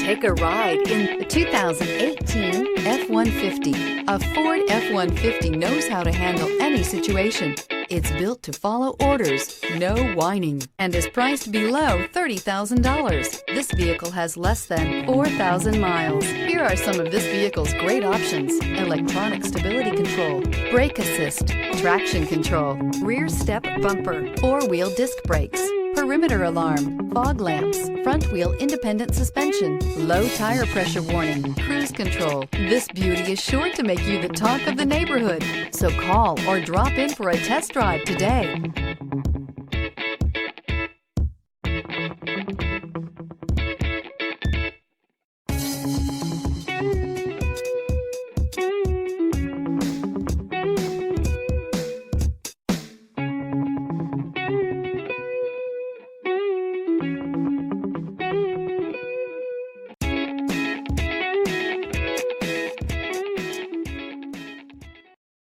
Take a ride in the 2018 F-150. A Ford F-150 knows how to handle any situation. It's built to follow orders, no whining, and is priced below $30,000. This vehicle has less than 4,000 miles. Here are some of this vehicle's great options: electronic stability control, brake assist, traction control, rear step bumper, four-wheel disc brakes, perimeter alarm, fog lamps, front wheel independent suspension, low tire pressure warning, cruise control. This beauty is sure to make you the talk of the neighborhood. So call or drop in for a test drive today.